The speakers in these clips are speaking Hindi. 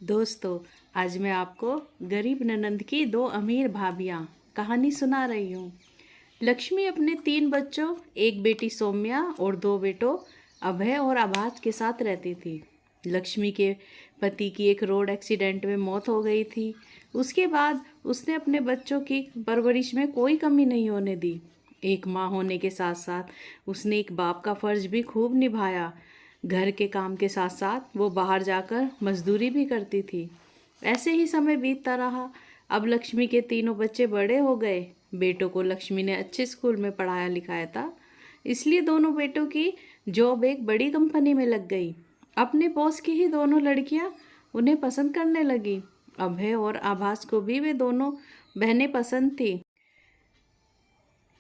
दोस्तों, आज मैं आपको गरीब ननंद की दो अमीर भाभियाँ कहानी सुना रही हूँ। लक्ष्मी अपने 3 बच्चों, एक बेटी सौम्या और 2 बेटों अभय और आभास के साथ रहती थी। लक्ष्मी के पति की एक रोड एक्सीडेंट में मौत हो गई थी। उसके बाद उसने अपने बच्चों की परवरिश में कोई कमी नहीं होने दी। एक माँ होने के साथ साथ उसने एक बाप का फर्ज भी खूब निभाया। घर के काम के साथ साथ वो बाहर जाकर मजदूरी भी करती थी। ऐसे ही समय बीतता रहा। अब लक्ष्मी के तीनों बच्चे बड़े हो गए। बेटों को लक्ष्मी ने अच्छे स्कूल में पढ़ाया लिखाया था, इसलिए दोनों बेटों की जॉब एक बड़ी कंपनी में लग गई। अपने बॉस की ही दोनों लड़कियां उन्हें पसंद करने लगी। अभय और आभास को भी वे दोनों बहनें पसंद थी।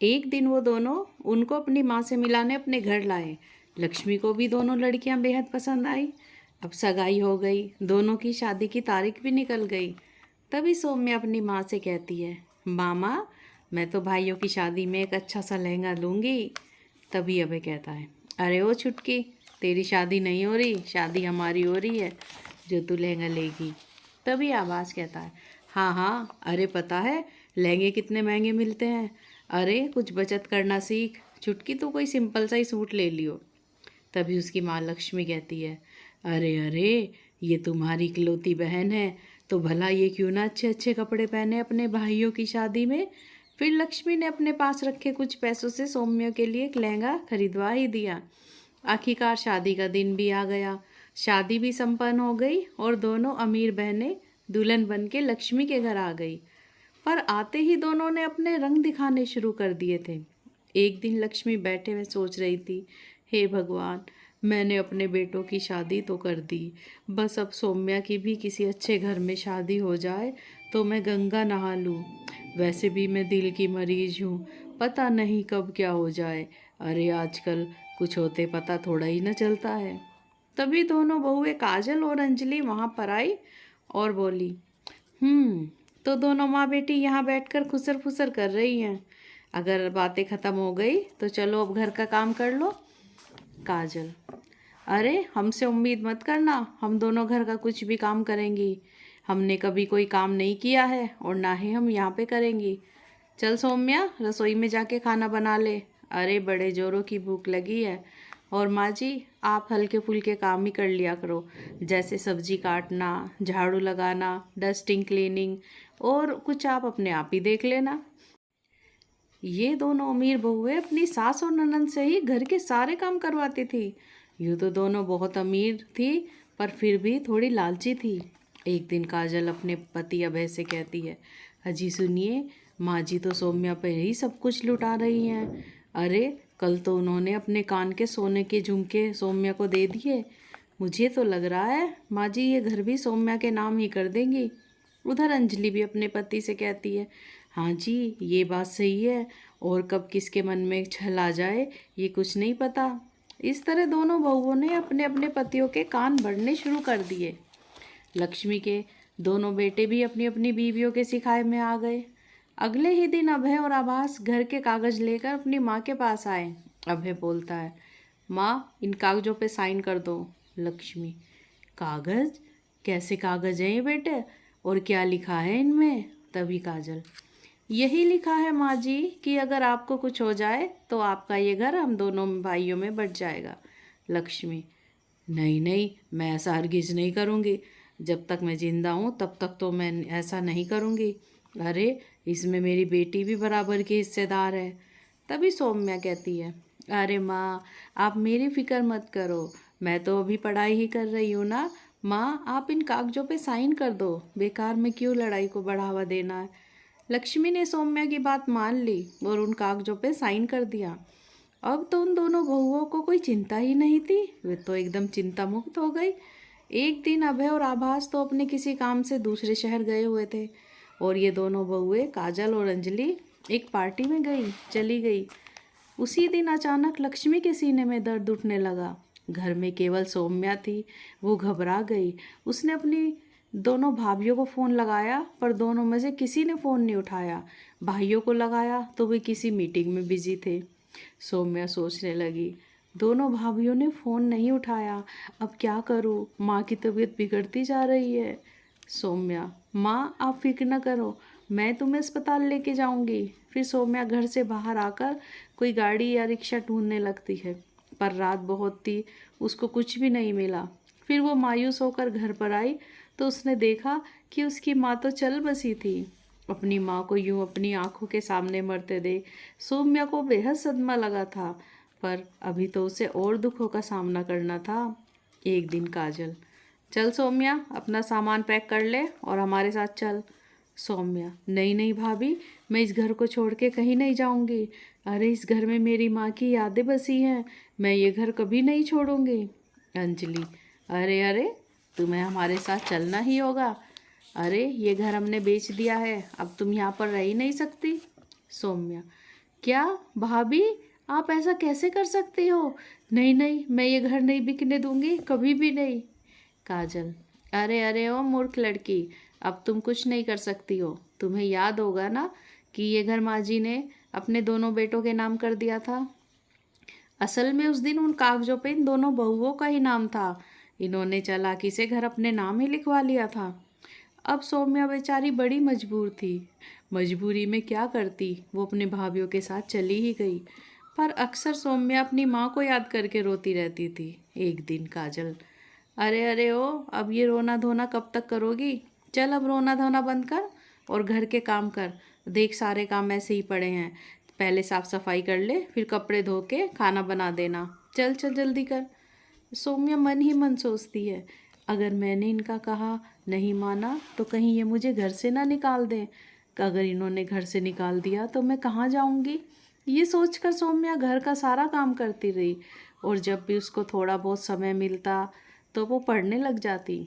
एक दिन वो दोनों उनको अपनी माँ से मिलाने अपने घर लाए। लक्ष्मी को भी दोनों लड़कियां बेहद पसंद आई। अब सगाई हो गई, दोनों की शादी की तारीख भी निकल गई। तभी सौम्या अपनी माँ से कहती है, मामा, मैं तो भाइयों की शादी में एक अच्छा सा लहंगा लूँगी। तभी अभय कहता है, अरे ओ छुटकी, तेरी शादी नहीं हो रही, शादी हमारी हो रही है, जो तू लहंगा लेगी। तभी आवाज़ कहता है, हाँ हाँ, अरे पता है लहंगे कितने महंगे मिलते हैं। अरे कुछ बचत करना सीख, छुटकी तो कोई सिंपल सा ही सूट ले लियो। तभी उसकी माँ लक्ष्मी कहती है, अरे अरे, ये तुम्हारी इकलौती बहन है, तो भला ये क्यों ना अच्छे अच्छे कपड़े पहने अपने भाइयों की शादी में। फिर लक्ष्मी ने अपने पास रखे कुछ पैसों से सौम्य के लिए एक लहंगा खरीदवा ही दिया। आखिरकार शादी का दिन भी आ गया। शादी भी संपन्न हो गई और दोनों अमीर बहनें दुल्हन बन के लक्ष्मी के घर आ गई। पर आते ही दोनों ने अपने रंग दिखाने शुरू कर दिए थे। एक दिन लक्ष्मी बैठे में सोच रही थी, हे भगवान, मैंने अपने बेटों की शादी तो कर दी, बस अब सौम्या की भी किसी अच्छे घर में शादी हो जाए तो मैं गंगा नहा लूँ। वैसे भी मैं दिल की मरीज हूँ, पता नहीं कब क्या हो जाए। अरे आजकल कुछ होते पता थोड़ा ही न चलता है। तभी दोनों बहुएं काजल और अंजलि वहाँ पर आई और बोली, तो दोनों माँ बेटी यहाँ बैठकर खुसर फुसर कर रही हैं। अगर बातें ख़त्म हो गई तो चलो अब घर का काम कर लो। काजल, अरे हमसे उम्मीद मत करना, हम दोनों घर का कुछ भी काम करेंगी। हमने कभी कोई काम नहीं किया है और ना ही हम यहाँ पे करेंगी। चल सौम्या, रसोई में जाके खाना बना ले। अरे बड़े जोरों की भूख लगी है। और माँ जी, आप हल्के फुल्के काम ही कर लिया करो, जैसे सब्जी काटना, झाड़ू लगाना, डस्टिंग, क्लीनिंग, और कुछ आप अपने आप ही देख लेना। ये दोनों अमीर बहुएं अपनी सास और ननद से ही घर के सारे काम करवाती थी। यूँ तो दोनों बहुत अमीर थी, पर फिर भी थोड़ी लालची थी। एक दिन काजल अपने पति अभय से कहती है, अजी सुनिए, माँ जी तो सौम्या पे ही सब कुछ लुटा रही हैं। अरे कल तो उन्होंने अपने कान के सोने के झुमके सौम्या को दे दिए। मुझे तो लग रहा है माँ जी ये घर भी सौम्या के नाम ही कर देंगी। उधर अंजलि भी अपने पति से कहती है, हाँ जी, ये बात सही है, और कब किसके मन में छल आ जाए ये कुछ नहीं पता। इस तरह दोनों बहुओं ने अपने अपने पतियों के कान भरने शुरू कर दिए। लक्ष्मी के दोनों बेटे भी अपनी अपनी बीवियों के सिखाए में आ गए। अगले ही दिन अभय और आभास घर के कागज लेकर अपनी माँ के पास आए। अभय बोलता है, माँ इन कागजों पे साइन कर दो। लक्ष्मी, कागज? कैसे कागज हैं ये बेटे, और क्या लिखा है इनमें? तभी काजल, यही लिखा है माँ जी कि अगर आपको कुछ हो जाए तो आपका ये घर हम दोनों भाइयों में बंट जाएगा। लक्ष्मी, नहीं नहीं, मैं ऐसा हरगिज नहीं करूँगी। जब तक मैं जिंदा हूँ तब तक तो मैं ऐसा नहीं करूँगी। अरे इसमें मेरी बेटी भी बराबर की हिस्सेदार है। तभी सौम्या कहती है, अरे माँ, आप मेरी फिक्र मत करो, मैं तो अभी पढ़ाई ही कर रही हूँ ना। माँ आप इन कागजों पे साइन कर दो, बेकार में क्यों लड़ाई को बढ़ावा देना है। लक्ष्मी ने सौम्या की बात मान ली और उन कागजों पे साइन कर दिया। अब तो उन दोनों बहुओं को कोई चिंता ही नहीं थी, वे तो एकदम चिंता मुक्त हो गई। एक दिन अभय और आभास तो अपने किसी काम से दूसरे शहर गए हुए थे और ये दोनों बहुएं काजल और अंजलि एक पार्टी में चली गई। उसी दिन अचानक लक्ष्मी के सीने में दर्द उठने लगा। घर में केवल सौम्या थी। वो घबरा गई। उसने अपनी दोनों भाभियों को फ़ोन लगाया, पर दोनों में से किसी ने फ़ोन नहीं उठाया। भाइयों को लगाया तो वे किसी मीटिंग में बिजी थे। सौम्या सोचने लगी, दोनों भाभीयों ने फ़ोन नहीं उठाया। अब क्या करूँ, माँ की तबीयत बिगड़ती जा रही है। सौम्या, माँ आप फिक्र न करो, मैं तुम्हें अस्पताल लेके जाऊंगी। फिर सौम्या घर से बाहर आकर कोई गाड़ी या रिक्शा ढूंढने लगती है, पर रात बहुत थी, उसको कुछ भी नहीं मिला। फिर वो मायूस होकर घर पर आई तो उसने देखा कि उसकी माँ तो चल बसी थी। अपनी माँ को यूं अपनी आंखों के सामने मरते देख सौम्या को बेहद सदमा लगा था, पर अभी तो उसे और दुखों का सामना करना था। एक दिन काजल, चल सौम्या अपना सामान पैक कर ले और हमारे साथ चल। सौम्या, नहीं नहीं भाभी, मैं इस घर को छोड़ के कहीं नहीं जाऊंगी। अरे इस घर में मेरी माँ की यादें बसी हैं, मैं ये घर कभी नहीं छोड़ूंगी। अंजलि, अरे अरे, तुम्हें हमारे साथ चलना ही होगा। अरे ये घर हमने बेच दिया है, अब तुम यहाँ पर रह ही नहीं सकती। सौम्या, क्या भाभी, आप ऐसा कैसे कर सकती हो? नहीं नहीं, मैं ये घर नहीं बिकने दूंगी, कभी भी नहीं। काजल, अरे अरे ओ मूर्ख लड़की, अब तुम कुछ नहीं कर सकती हो। तुम्हें याद होगा ना कि ये घर माँ जी ने अपने दोनों बेटों के नाम कर दिया था। असल में उस दिन उन कागजों पे इन दोनों बहुओं का ही नाम था। इन्होंने चालाकी से घर अपने नाम ही लिखवा लिया था। अब सौम्या बेचारी बड़ी मजबूर थी। मजबूरी में क्या करती, वो अपने भाभीियों के साथ चली ही गई। पर अक्सर सौम्या अपनी माँ को याद करके रोती रहती थी। एक दिन काजल, अरे अरे ओ, अब ये रोना धोना कब तक करोगी? चल अब रोना धोना बंद कर और घर के काम कर। देख सारे काम ऐसे ही पड़े हैं, पहले साफ सफाई कर ले, फिर कपड़े धो के खाना बना देना। चल चल जल्दी कर। सौम्या मन ही मन सोचती है, अगर मैंने इनका कहा नहीं माना तो कहीं ये मुझे घर से ना निकाल दें। अगर इन्होंने घर से निकाल दिया तो मैं कहाँ जाऊंगी? ये सोचकर सौम्या घर का सारा काम करती रही, और जब भी उसको थोड़ा बहुत समय मिलता तो वो पढ़ने लग जाती।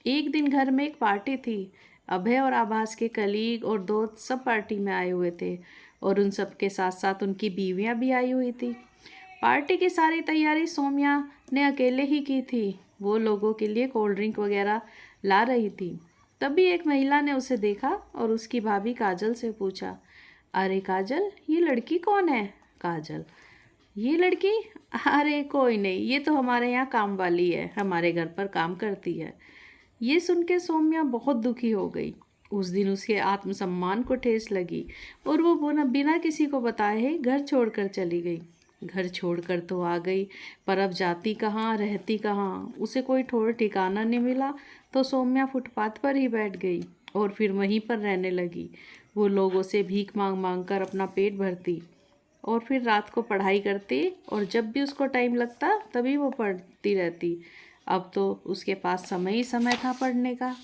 एक दिन घर में एक पार्टी थी। अभय और आभास के कलीग और दोस्त सब पार्टी में आए हुए थे, और उन सब के साथ साथ उनकी बीवियां भी आई हुई थी। पार्टी की सारी तैयारी सौम्या ने अकेले ही की थी। वो लोगों के लिए कोल्ड ड्रिंक वगैरह ला रही थी। तभी एक महिला ने उसे देखा और उसकी भाभी काजल से पूछा, अरे काजल, ये लड़की कौन है? काजल, ये लड़की, अरे कोई नहीं, ये तो हमारे यहाँ काम वाली है, हमारे घर पर काम करती है। ये सुन के सौम्या बहुत दुखी हो गई। उस दिन उसके आत्मसम्मान को ठेस लगी और वो बिना किसी को बताए ही घर छोड़कर चली गई। घर छोड़कर तो आ गई, पर अब जाती कहाँ, रहती कहाँ, उसे कोई ठौर ठिकाना नहीं मिला। तो सौम्या फुटपाथ पर ही बैठ गई और फिर वहीं पर रहने लगी। वो लोगों से भीख मांग मांग कर अपना पेट भरती और फिर रात को पढ़ाई करती, और जब भी उसको टाइम लगता तभी वो पढ़ती रहती। अब तो उसके पास समय ही समय था पढ़ने का।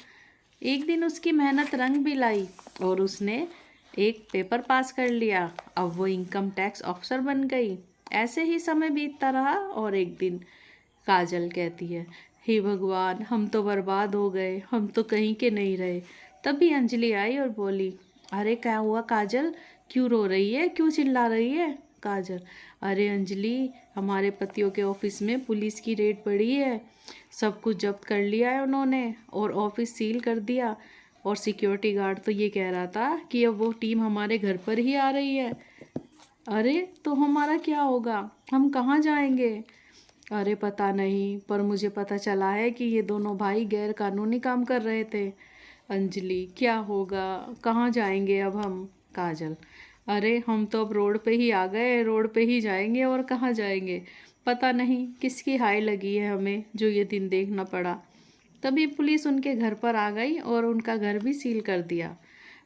एक दिन उसकी मेहनत रंग भी लाई और उसने एक पेपर पास कर लिया। अब वो इनकम टैक्स ऑफिसर बन गई। ऐसे ही समय बीतता रहा और एक दिन काजल कहती है, हे भगवान, हम तो बर्बाद हो गए, हम तो कहीं के नहीं रहे। तभी अंजलि आई और बोली, अरे क्या हुआ काजल, क्यों रो रही है, क्यों चिल्ला रही है? काजल, अरे अंजलि, हमारे पतियों के ऑफिस में पुलिस की रेड पड़ी है, सब कुछ जब्त कर लिया है उन्होंने और ऑफिस सील कर दिया। और सिक्योरिटी गार्ड तो ये कह रहा था कि अब वो टीम हमारे घर पर ही आ रही है। अरे तो हमारा क्या होगा, हम कहाँ जाएंगे? अरे पता नहीं, पर मुझे पता चला है कि ये दोनों भाई गैर कानूनी काम कर रहे थे। अंजलि, क्या होगा, कहाँ जाएंगे अब हम? काजल, अरे हम तो अब रोड पे ही आ गए, रोड पे ही जाएंगे और कहाँ जाएंगे। पता नहीं किसकी हाय लगी है हमें जो ये दिन देखना पड़ा। तभी पुलिस उनके घर पर आ गई और उनका घर भी सील कर दिया।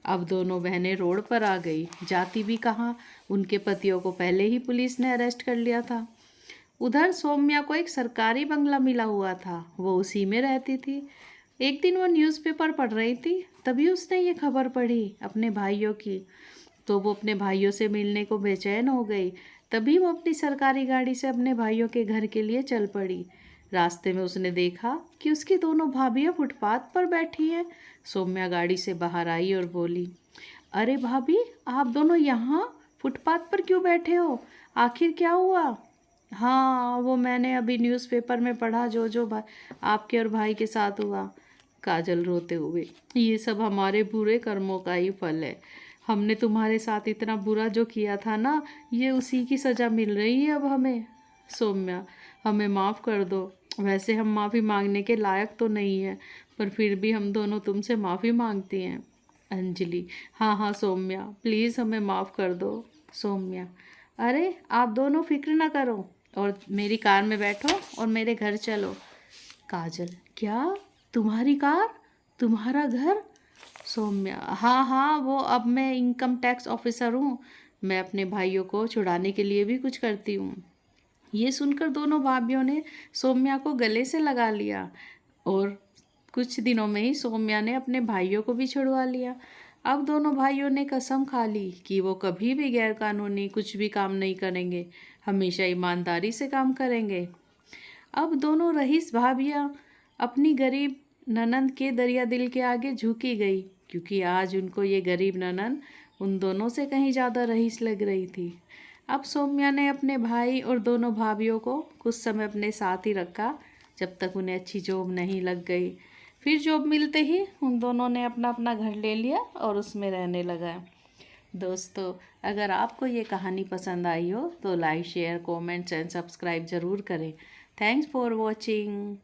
अब दोनों बहनें रोड पर आ गई, जाती भी कहाँ, उनके पतियों को पहले ही पुलिस ने अरेस्ट कर लिया था। उधर सौम्या को एक सरकारी बंगला मिला हुआ था, वो उसी में रहती थी। एक दिन वो न्यूज़पेपर पढ़ रही थी, तभी उसने ये खबर पढ़ी अपने भाइयों की। तो वो अपने भाइयों से मिलने को बेचैन हो गई। तभी वो अपनी सरकारी गाड़ी से अपने भाइयों के घर के लिए चल पड़ी। रास्ते में उसने देखा कि उसकी दोनों भाभियां फुटपाथ पर बैठी हैं। सौम्या गाड़ी से बाहर आई और बोली, अरे भाभी, आप दोनों यहाँ फुटपाथ पर क्यों बैठे हो, आखिर क्या हुआ? हाँ, वो मैंने अभी न्यूज़पेपर में पढ़ा जो जो आपके और भाई के साथ हुआ। काजल रोते हुए, ये सब हमारे बुरे कर्मों का ही फल है। हमने तुम्हारे साथ इतना बुरा जो किया था ना, ये उसी की सज़ा मिल रही है अब हमें। सौम्या, हमें माफ़ कर दो। वैसे हम माफ़ी मांगने के लायक तो नहीं है, पर फिर भी हम दोनों तुमसे माफ़ी मांगती हैं। अंजलि, हाँ हाँ सौम्या, प्लीज़ हमें माफ़ कर दो। सौम्या, अरे आप दोनों फिक्र ना करो और मेरी कार में बैठो और मेरे घर चलो। काजल, क्या? तुम्हारी कार? तुम्हारा घर? सौम्या, हाँ हाँ, वो अब मैं इनकम टैक्स ऑफिसर हूँ। मैं अपने भाइयों को छुड़ाने के लिए भी कुछ करती हूँ। ये सुनकर दोनों भाभीियों ने सौम्या को गले से लगा लिया और कुछ दिनों में ही सौम्या ने अपने भाइयों को भी छुड़वा लिया। अब दोनों भाइयों ने कसम खा ली कि वो कभी भी गैरकानूनी कुछ भी काम नहीं करेंगे, हमेशा ईमानदारी से काम करेंगे। अब दोनों रईस भाभियाँ अपनी गरीब ननंद के दरिया दिल के आगे झुकी गई, क्योंकि आज उनको ये गरीब ननंद उन दोनों से कहीं ज़्यादा रईस लग रही थी। अब सौम्या ने अपने भाई और दोनों भाभीियों को कुछ समय अपने साथ ही रखा, जब तक उन्हें अच्छी जॉब नहीं लग गई। फिर जॉब मिलते ही उन दोनों ने अपना अपना घर ले लिया और उसमें रहने लगा। दोस्तों, अगर आपको ये कहानी पसंद आई हो तो like, share, comments and subscribe ज़रूर करें। Thanks for watching.